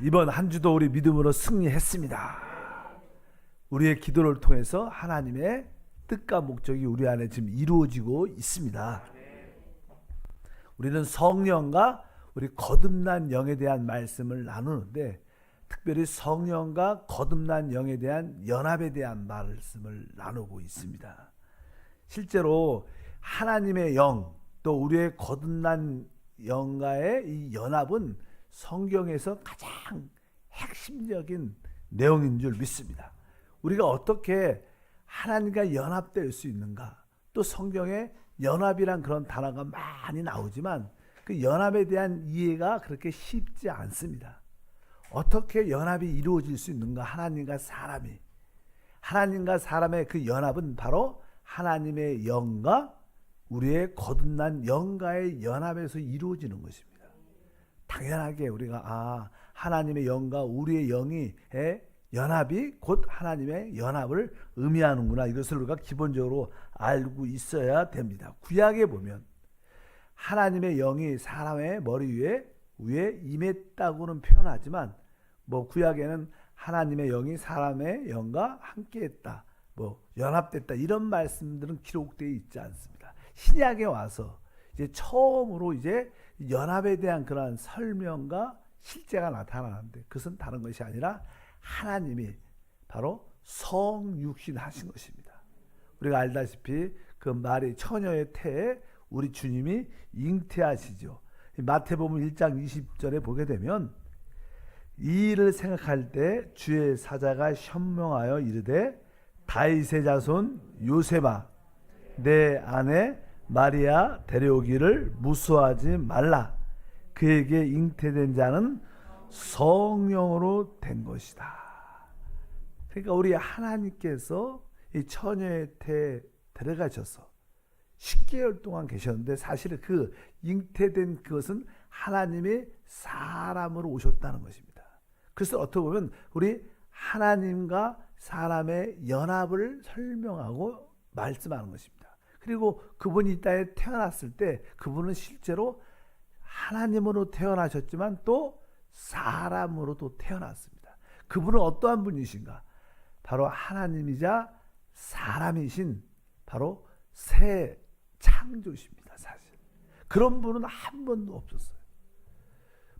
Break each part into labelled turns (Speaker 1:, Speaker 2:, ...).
Speaker 1: 이번 한 주도 우리 믿음으로 승리했습니다. 우리의 기도를 통해서 하나님의 뜻과 목적이 우리 안에 지금 이루어지고 있습니다. 우리는 성령과 우리 거듭난 영에 대한 말씀을 나누는데, 특별히 성령과 거듭난 영에 대한 연합에 대한 말씀을 나누고 있습니다. 실제로 하나님의 영, 또 우리의 거듭난 영과의 이 연합은 성경에서 가장 핵심적인 내용인 줄 믿습니다. 우리가 어떻게 하나님과 연합될 수 있는가? 또 성경에 연합이란 그런 단어가 많이 나오지만 그 연합에 대한 이해가 그렇게 쉽지 않습니다. 어떻게 연합이 이루어질 수 있는가? 하나님과 사람이. 하나님과 사람의 그 연합은 바로 하나님의 영과 우리의 거듭난 영과의 연합에서 이루어지는 것입니다. 당연하게 우리가 하나님의 영과 우리의 영의 연합이 곧 하나님의 연합을 의미하는구나, 이것을 우리가 기본적으로 알고 있어야 됩니다. 구약에 보면 하나님의 영이 사람의 머리 위에 임했다고는 표현하지만, 구약에는 하나님의 영이 사람의 영과 함께했다, 연합됐다, 이런 말씀들은 기록되어 있지 않습니다. 신약에 와서 이제 처음으로 이제 연합에 대한 그러한 설명과 실제가 나타나는데, 그것은 다른 것이 아니라 하나님이 바로 성육신 하신 것입니다. 우리가 알다시피 그 마리 처녀의 태에 우리 주님이 잉태하시죠. 마태복음 1장 20절에 보게 되면, 이 일을 생각할 때 주의 사자가 현명하여 이르되, 다윗의 자손 요셉아, 내 아내 마리아 데려오기를 무수하지 말라. 그에게 잉태된 자는 성령으로 된 것이다. 그러니까 우리 하나님께서 이 처녀의 태에 데려가셔서 10개월 동안 계셨는데, 사실은 그 잉태된 그것은 하나님의 사람으로 오셨다는 것입니다. 그래서 어떻게 보면 우리 하나님과 사람의 연합을 설명하고 말씀하는 것입니다. 그리고 그분이 이 땅에 태어났을 때 그분은 실제로 하나님으로 태어나셨지만 또 사람으로도 태어났습니다. 그분은 어떠한 분이신가? 바로 하나님이자 사람이신 바로 새 창조십니다. 사실 그런 분은 한 번도 없었어요.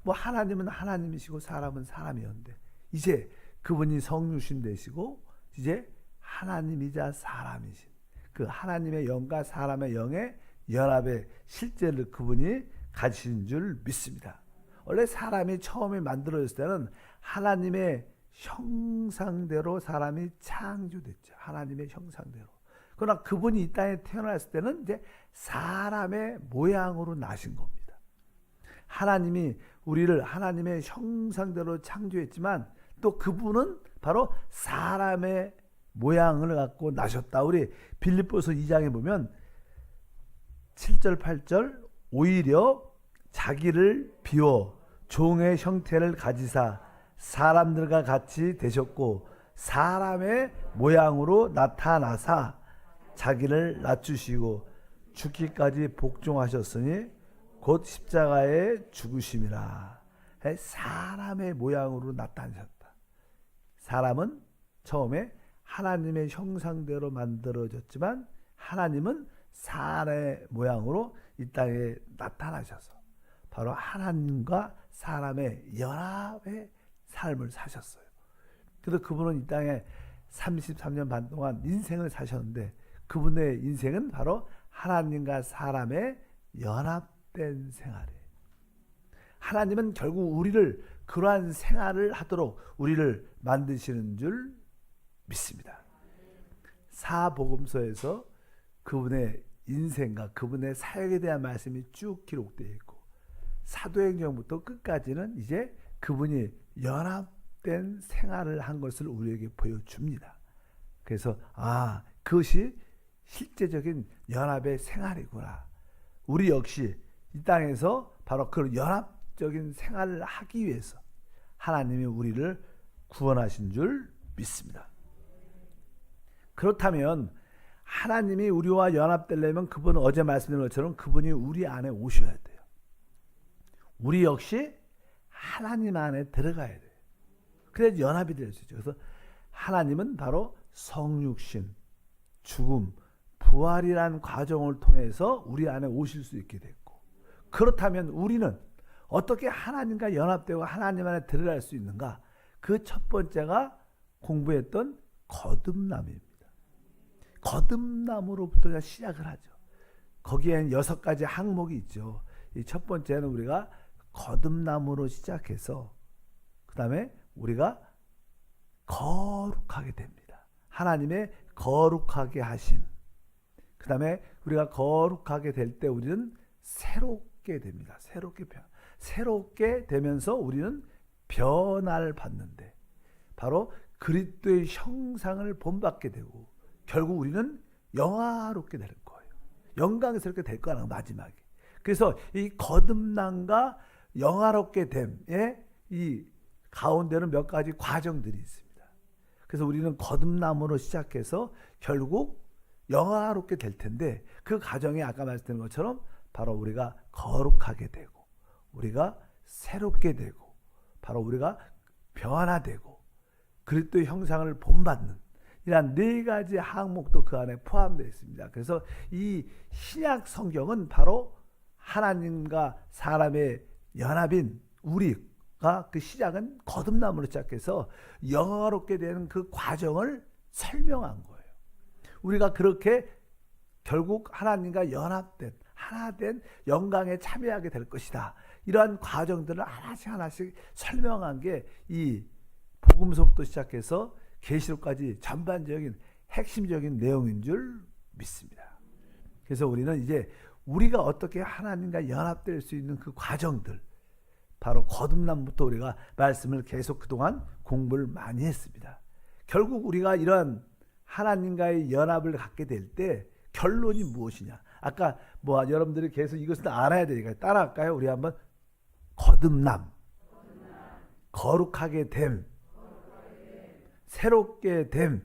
Speaker 1: 하나님은 하나님이시고 사람은 사람이었는데, 이제 그분이 성육신 되시고 이제 하나님이자 사람이신 그 하나님의 영과 사람의 영의 연합의 실제를 그분이 가지신 줄 믿습니다. 원래 사람이 처음에 만들어졌을 때는 하나님의 형상대로 사람이 창조됐죠. 하나님의 형상대로. 그러나 그분이 이 땅에 태어났을 때는 이제 사람의 모양으로 나신 겁니다. 하나님이 우리를 하나님의 형상대로 창조했지만 또 그분은 바로 사람의 모양을 갖고 나셨다. 우리 빌립보서 2장에 보면 7절 8절, 오히려 자기를 비워 종의 형태를 가지사 사람들과 같이 되셨고 사람의 모양으로 나타나사 자기를 낮추시고 죽기까지 복종하셨으니 곧 십자가에 죽으심이라. 사람의 모양으로 나타나셨다. 사람은 처음에 하나님의 형상대로 만들어졌지만 하나님은 사람의 모양으로 이 땅에 나타나셔서 바로 하나님과 사람의 연합의 삶을 사셨어요. 그래서 그분은 이 땅에 33년 반 동안 인생을 사셨는데, 그분의 인생은 바로 하나님과 사람의 연합된 생활이에요. 하나님은 결국 우리를 그러한 생활을 하도록 우리를 만드시는 줄 믿습니다. 사복음서에서 그분의 인생과 그분의 사역에 대한 말씀이 쭉 기록되어 있고, 사도행전부터 끝까지는 이제 그분이 연합된 생활을 한 것을 우리에게 보여줍니다. 그래서 그것이 실제적인 연합의 생활이구나. 우리 역시 이 땅에서 바로 그 연합적인 생활을 하기 위해서 하나님이 우리를 구원하신 줄 믿습니다. 그렇다면 하나님이 우리와 연합되려면 그분은 어제 말씀드린 것처럼 그분이 우리 안에 오셔야 돼요. 우리 역시 하나님 안에 들어가야 돼요. 그래야 연합이 될 수 있죠. 그래서 하나님은 바로 성육신, 죽음, 부활이라는 과정을 통해서 우리 안에 오실 수 있게 됐고, 그렇다면 우리는 어떻게 하나님과 연합되고 하나님 안에 들어갈 수 있는가? 그 첫 번째가 공부했던 거듭남입니다. 거듭남으로부터 시작을 하죠. 거기에는 6가지 항목이 있죠. 이 첫 번째는 우리가 거듭남으로 시작해서 그 다음에 우리가 거룩하게 됩니다. 하나님의 거룩하게 하심. 그 다음에 우리가 거룩하게 될 때 우리는 새롭게 됩니다. 새롭게 되면서 우리는 변화를 받는데 바로 그리스도의 형상을 본받게 되고 결국 우리는 영화롭게 될 거예요. 영광스럽게 될 거라는 마지막에. 그래서 이 거듭남과 영화롭게 됨의 이 가운데는 몇 가지 과정들이 있습니다. 그래서 우리는 거듭남으로 시작해서 결국 영화롭게 될 텐데 그 과정이 아까 말씀드린 것처럼 바로 우리가 거룩하게 되고 우리가 새롭게 되고 바로 우리가 변화되고 그리스도의 형상을 본받는 이러한 4가지 항목도 그 안에 포함되어 있습니다. 그래서 이 신약 성경은 바로 하나님과 사람의 연합인 우리가 그 시작은 거듭남으로 시작해서 영화롭게 되는 그 과정을 설명한 거예요. 우리가 그렇게 결국 하나님과 연합된 하나된 영광에 참여하게 될 것이다. 이러한 과정들을 하나씩 설명한 게 이 복음서부터 시작해서 계시록까지 전반적인 핵심적인 내용인 줄 믿습니다. 그래서 우리는 이제 우리가 어떻게 하나님과 연합될 수 있는 그 과정들 바로 거듭남부터 우리가 말씀을 계속 그동안 공부를 많이 했습니다. 결국 우리가 이러한 하나님과의 연합을 갖게 될 때 결론이 무엇이냐? 아까 여러분들이 계속 이것을 알아야 되니까 따라할까요? 우리 한번 거듭남, 거룩하게 됨, 새롭게 됨,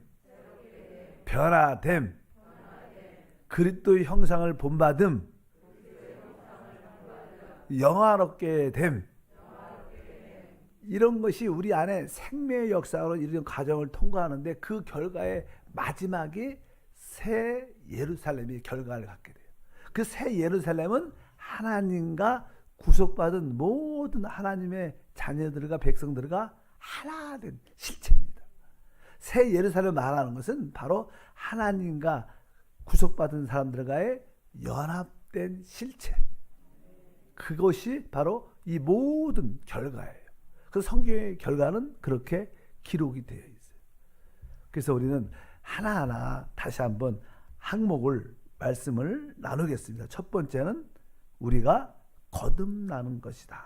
Speaker 1: 변화됨, 그리스도의 형상을 본받음, 영화롭게 됨. 이런 것이 우리 안에 생명의 역사로 이런 과정을 통과하는데 그 결과의 마지막이 새 예루살렘의 결과를 갖게 돼요. 그 새 예루살렘은 하나님과 구속받은 모든 하나님의 자녀들과 백성들과 하나 된 실체입니다. 새 예루살렘 말하는 것은 바로 하나님과 구속받은 사람들과의 연합된 실체. 그것이 바로 이 모든 결과예요. 그 성경의 결과는 그렇게 기록이 되어 있어요. 그래서 우리는 하나하나 다시 한번 항목을 말씀을 나누겠습니다. 첫 번째는 우리가 거듭나는 것이다.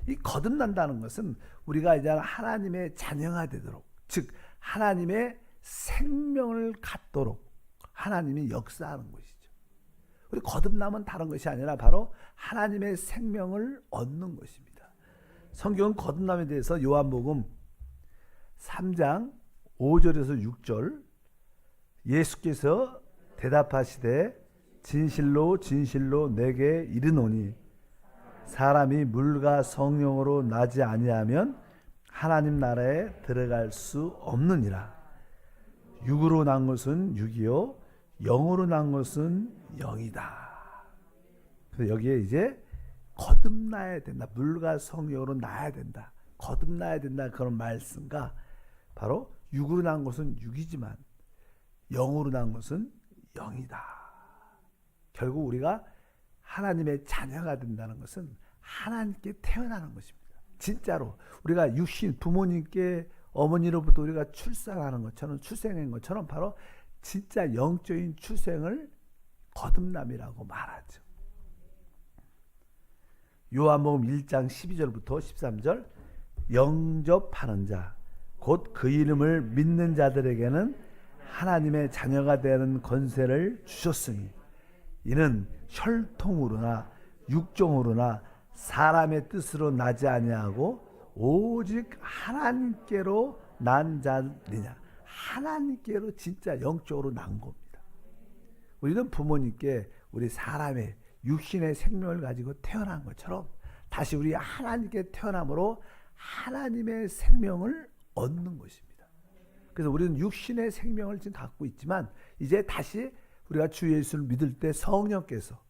Speaker 1: 이 거듭난다는 것은 우리가 이제 하나님의 자녀가 되도록, 즉 하나님의 생명을 갖도록 하나님이 역사하는 것이죠. 우리 거듭남은 다른 것이 아니라 바로 하나님의 생명을 얻는 것입니다. 성경은 거듭남에 대해서 요한복음 3장 5절에서 6절 예수께서 대답하시되 진실로 진실로 내게 이르노니 사람이 물과 성령으로 나지 아니하면 하나님 나라에 들어갈 수 없느니라. 육으로 난 것은 육이요 영으로 난 것은 영이다. 그래서 여기에 이제 거듭나야 된다. 물과 성령으로 나야 된다. 거듭나야 된다. 그런 말씀과 바로 육으로 난 것은 육이지만 영으로 난 것은 영이다. 결국 우리가 하나님의 자녀가 된다는 것은 하나님께 태어나는 것입니다. 진짜로 우리가 육신 부모님께 어머니로부터 우리가 출산하는 것처럼 출생한 것처럼 바로 진짜 영적인 출생을 거듭남이라고 말하죠. 요한복음 1장 12절부터 13절 영접하는 자 곧 그 이름을 믿는 자들에게는 하나님의 자녀가 되는 권세를 주셨으니 이는 혈통으로나 육정으로나 사람의 뜻으로 나지 아니하고 오직 하나님께로 난 자느냐. 하나님께로 진짜 영적으로 난 겁니다. 우리는 부모님께 우리 사람의 육신의 생명을 가지고 태어난 것처럼 다시 우리 하나님께 태어남으로 하나님의 생명을 얻는 것입니다. 그래서 우리는 육신의 생명을 지금 갖고 있지만 이제 다시 우리가 주 예수를 믿을 때 성령께서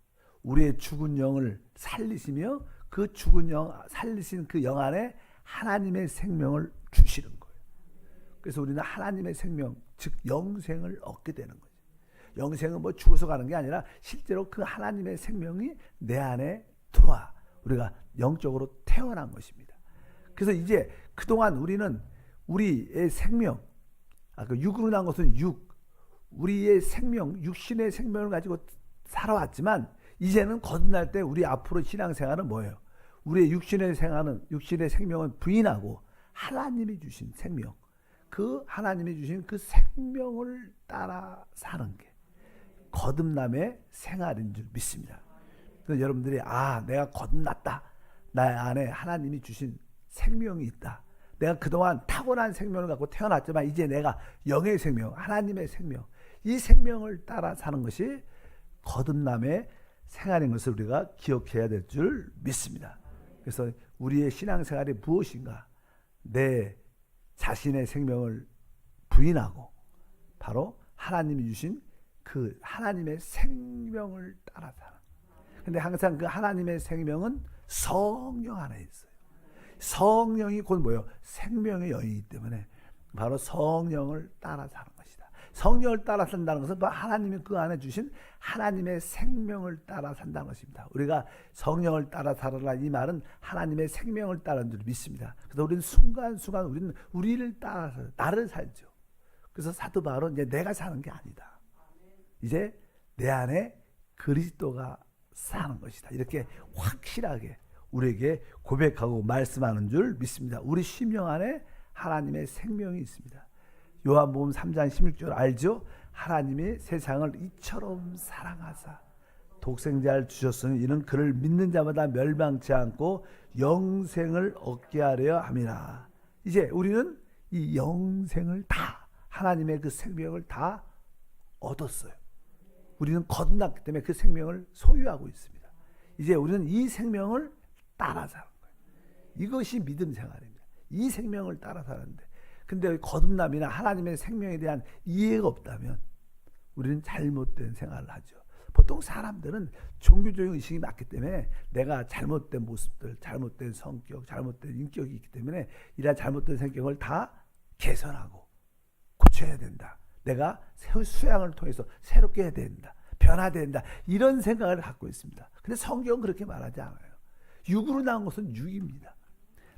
Speaker 1: 우리의 죽은 영을 살리시며 그 죽은 영, 살리신 그 영 안에 하나님의 생명을 주시는 거예요. 그래서 우리는 하나님의 생명, 즉 영생을 얻게 되는 거죠. 영생은 뭐 죽어서 가는 게 아니라 실제로 그 하나님의 생명이 내 안에 들어와 우리가 영적으로 태어난 것입니다. 그래서 이제 그동안 우리는 우리의 생명, 아까 육으로 난 것은 우리의 생명, 육신의 생명을 가지고 살아왔지만 이제는 거듭날 때 우리 앞으로 신앙생활은 뭐예요? 우리의 육신의 생명은 부인하고 하나님이 주신 생명, 그 하나님이 주신 그 생명을 따라 사는 게 거듭남의 생활인 줄 믿습니다. 그래서 여러분들이 내가 거듭났다. 나 안에 하나님이 주신 생명이 있다. 내가 그동안 타고난 생명을 갖고 태어났지만 이제 내가 영의 생명, 하나님의 생명, 이 생명을 따라 사는 것이 거듭남의 생활인 것을 우리가 기억해야 될 줄 믿습니다. 그래서 우리의 신앙생활이 무엇인가? 내 자신의 생명을 부인하고 바로 하나님이 주신 그 하나님의 생명을 따라 사는. 근데 항상 그 하나님의 생명은 성령 안에 있어요. 성령이 곧 뭐예요? 생명의 영이기 때문에 바로 성령을 따라 사는 것이다. 성령을 따라 산다는 것은 하나님이 그 안에 주신 하나님의 생명을 따라 산다는 것입니다. 우리가 성령을 따라 살아라 이 말은 하나님의 생명을 따르는 줄 믿습니다. 그래서 우리는 순간순간 우리는 우리를 따라서 나를 살죠. 그래서 사도 바울은 이제 내가 사는 게 아니다. 이제 내 안에 그리스도가 사는 것이다. 이렇게 확실하게 우리에게 고백하고 말씀하는 줄 믿습니다. 우리 심령 안에 하나님의 생명이 있습니다. 요한복음 3장 16절 알죠? 하나님이 세상을 이처럼 사랑하사 독생자를 주셨으니 이는 그를 믿는 자마다 멸망치 않고 영생을 얻게 하려 함이라. 이제 우리는 이 영생을 다 하나님의 그 생명을 다 얻었어요. 우리는 거듭났기 때문에 그 생명을 소유하고 있습니다. 이제 우리는 이 생명을 따라 사는 거예요. 이것이 믿음 생활입니다. 이 생명을 따라 사는데 근데 거듭남이나 하나님의 생명에 대한 이해가 없다면 우리는 잘못된 생활을 하죠. 보통 사람들은 종교적인 의식이 많기 때문에 내가 잘못된 모습들, 잘못된 성격, 잘못된 인격이 있기 때문에 이러한 잘못된 성격을 다 개선하고 고쳐야 된다. 내가 수양을 통해서 새롭게 해야 된다. 변화해야 된다. 이런 생각을 갖고 있습니다. 근데 성경은 그렇게 말하지 않아요. 육으로 나온 것은 육입니다.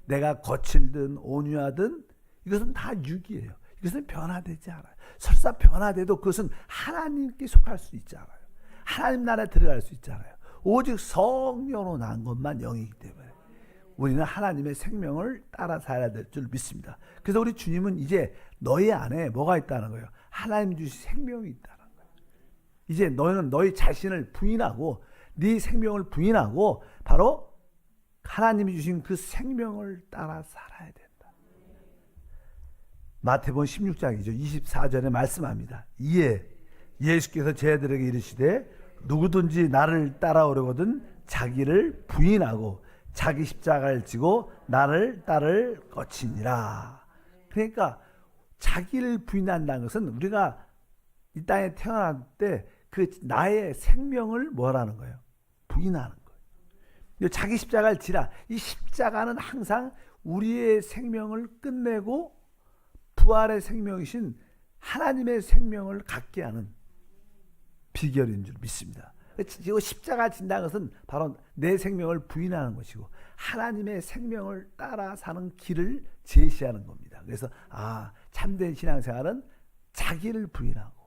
Speaker 1: 내가 거칠든 온유하든 이것은 다 육이에요. 이것은 변화되지 않아요. 설사 변화돼도 그것은 하나님께 속할 수 있지 않아요. 하나님 나라에 들어갈 수 있지 않아요. 오직 성령으로 난 것만 영이기 때문에 우리는 하나님의 생명을 따라 살아야 될 줄 믿습니다. 그래서 우리 주님은 이제 너희 안에 뭐가 있다는 거예요? 하나님 주신 생명이 있다는 거예요. 이제 너희는 너희 자신을 부인하고 네 생명을 부인하고 바로 하나님이 주신 그 생명을 따라 살아야 된다. 마태복음 16장이죠. 24절에 말씀합니다. 이에 예수께서 제자들에게 이르시되 누구든지 나를 따라오려거든 자기를 부인하고 자기 십자가를 지고 나를 따를 것이니라. 그러니까 자기를 부인한다는 것은 우리가 이 땅에 태어날 때 그 나의 생명을 뭐라는 거예요? 부인하는 거예요. 자기 십자가를 지라. 이 십자가는 항상 우리의 생명을 끝내고 부활의 생명이신 하나님의 생명을 갖게 하는 비결인 줄 믿습니다. 이 십자가 진다는 것은 바로 내 생명을 부인하는 것이고 하나님의 생명을 따라 사는 길을 제시하는 겁니다. 그래서 참된 신앙생활은 자기를 부인하고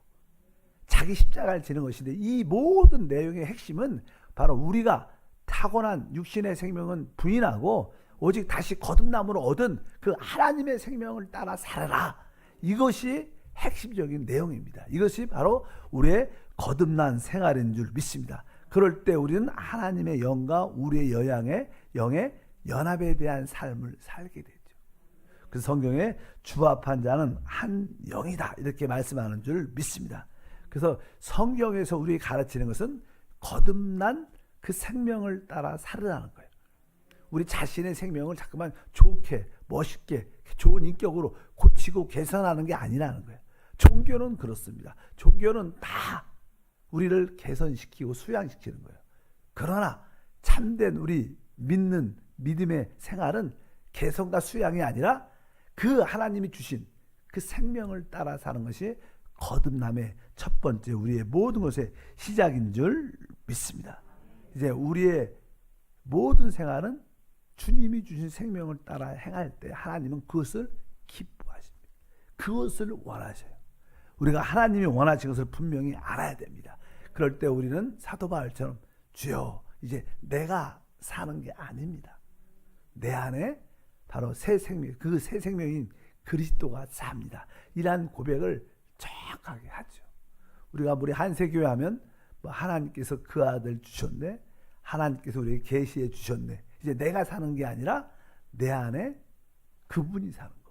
Speaker 1: 자기 십자가를 지는 것인데 이 모든 내용의 핵심은 바로 우리가 타고난 육신의 생명은 부인하고 오직 다시 거듭남으로 얻은 그 하나님의 생명을 따라 살아라. 이것이 핵심적인 내용입니다. 이것이 바로 우리의 거듭난 생활인 줄 믿습니다. 그럴 때 우리는 하나님의 영과 우리의 영의 연합에 대한 삶을 살게 되죠. 그래서 성경에 주합한 자는 한 영이다 이렇게 말씀하는 줄 믿습니다. 그래서 성경에서 우리에게 가르치는 것은 거듭난 그 생명을 따라 살으라는 거예요. 우리 자신의 생명을 자꾸만 좋게 멋있게 좋은 인격으로 고치고 개선하는 게 아니라는 거예요. 종교는 그렇습니다. 종교는 다 우리를 개선시키고 수양시키는 거예요. 그러나 참된 우리 믿는 믿음의 생활은 개선과 수양이 아니라 그 하나님이 주신 그 생명을 따라 사는 것이 거듭남의 첫 번째 우리의 모든 것의 시작인 줄 믿습니다. 이제 우리의 모든 생활은 주님이 주신 생명을 따라 행할 때 하나님은 그것을 기뻐하십니다. 그것을 원하셔요. 우리가 하나님이 원하시는 것을 분명히 알아야 됩니다. 그럴 때 우리는 사도 바울처럼 주여 이제 내가 사는 게 아닙니다. 내 안에 바로 새 생명, 그 새 생명인 그리스도가 삽니다. 이러한 고백을 정확하게 하죠. 우리가 우리 한세교회 하면 하나님께서 그 아들 주셨네, 하나님께서 우리에게 계시해 주셨네. 이제 내가 사는 게 아니라 내 안에 그분이 사는 겁니다.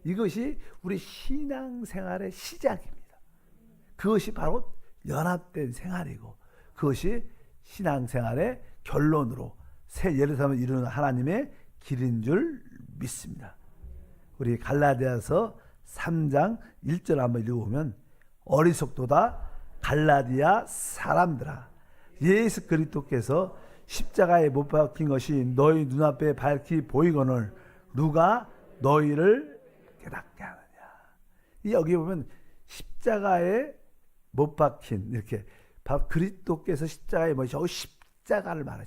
Speaker 1: 이것이 우리 신앙생활의 시작입니다. 그것이 바로 연합된 생활이고 그것이 신앙생활의 결론으로 새 예루살렘을 이루는 하나님의 길인 줄 믿습니다. 우리 갈라디아서 3장 1절 한번 읽어보면 어리석도다 갈라디아 사람들아 예수 그리스도께서 십자가에 못 박힌 것이 너희 눈앞에 밝히 보이거늘 누가 너희를 깨닫게 하느냐. 여기 보면 십자가에 못 박힌 이렇게 바로 그리스도께서 십자가에 모시고 십자가를 말해.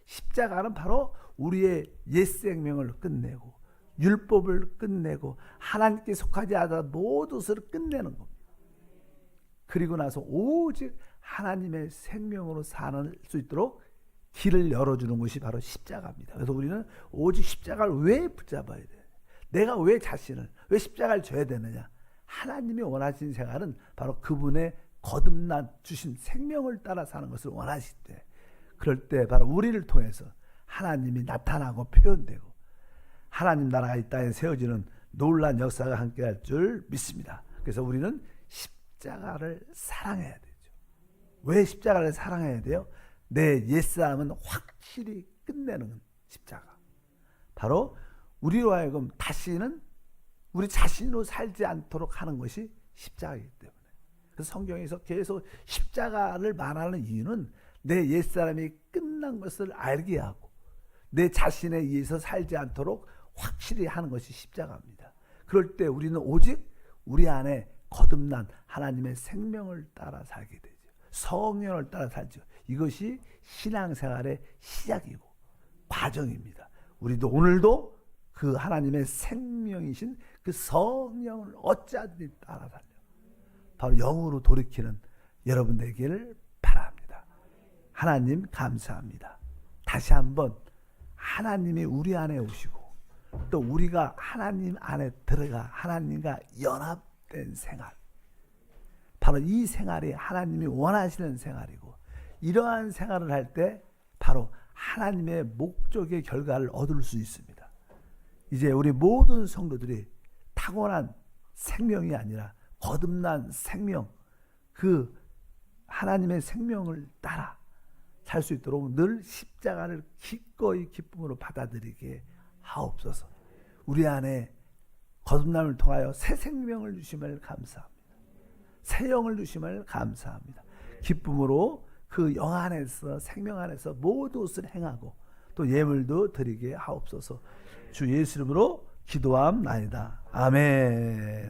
Speaker 1: 십자가는 바로 우리의 옛 생명을 끝내고 율법을 끝내고 하나님께 속하지 않아 모든 것을 끝내는 겁니다. 그리고 나서 오직 하나님의 생명으로 사는 수 있도록 길을 열어주는 것이 바로 십자가입니다. 그래서 우리는 오직 십자가를 왜 붙잡아야 돼? 내가 왜 자신을, 왜 십자가를 져야 되느냐? 하나님이 원하시는 생활은 바로 그분의 거듭난 주신 생명을 따라 사는 것을 원하실 때, 그럴 때 바로 우리를 통해서 하나님이 나타나고 표현되고 하나님 나라가 이 땅에 세워지는 놀라운 역사가 함께할 줄 믿습니다. 그래서 우리는 십자가를 사랑해야 되죠. 왜 십자가를 사랑해야 돼요? 내 옛사람은 확실히 끝내는 십자가. 바로 우리로 하여금 다시는 우리 자신으로 살지 않도록 하는 것이 십자가이기 때문에. 그래서 성경에서 계속 십자가를 말하는 이유는 내 옛사람이 끝난 것을 알게 하고 내 자신에 의해서 살지 않도록 확실히 하는 것이 십자가입니다. 그럴 때 우리는 오직 우리 안에 거듭난 하나님의 생명을 따라 살게 되죠. 성령을 따라 살죠. 이것이 신앙생활의 시작이고 과정입니다. 우리도 오늘도 그 하나님의 생명이신 그 성령을 어찌하든지 따라 살려 바로 영으로 돌이키는 여러분 되기를 바랍니다. 하나님 감사합니다. 다시 한번 하나님이 우리 안에 오시고 또 우리가 하나님 안에 들어가 하나님과 연합된 생활, 바로 이 생활이 하나님이 원하시는 생활이고 이러한 생활을 할 때 바로 하나님의 목적의 결과를 얻을 수 있습니다. 이제 우리 모든 성도들이 타고난 생명이 아니라 거듭난 생명, 그 하나님의 생명을 따라 살 수 있도록 늘 십자가를 기꺼이 기쁨으로 받아들이게 하옵소서. 우리 안에 거듭남을 통하여 새 생명을 주심을 감사합니다. 새 영을 주심을 감사합니다. 기쁨으로 그 영 안에서 생명 안에서 모든 것을 행하고 또 예물도 드리게 하옵소서. 주 예수 이름으로 기도함나이다. 아멘.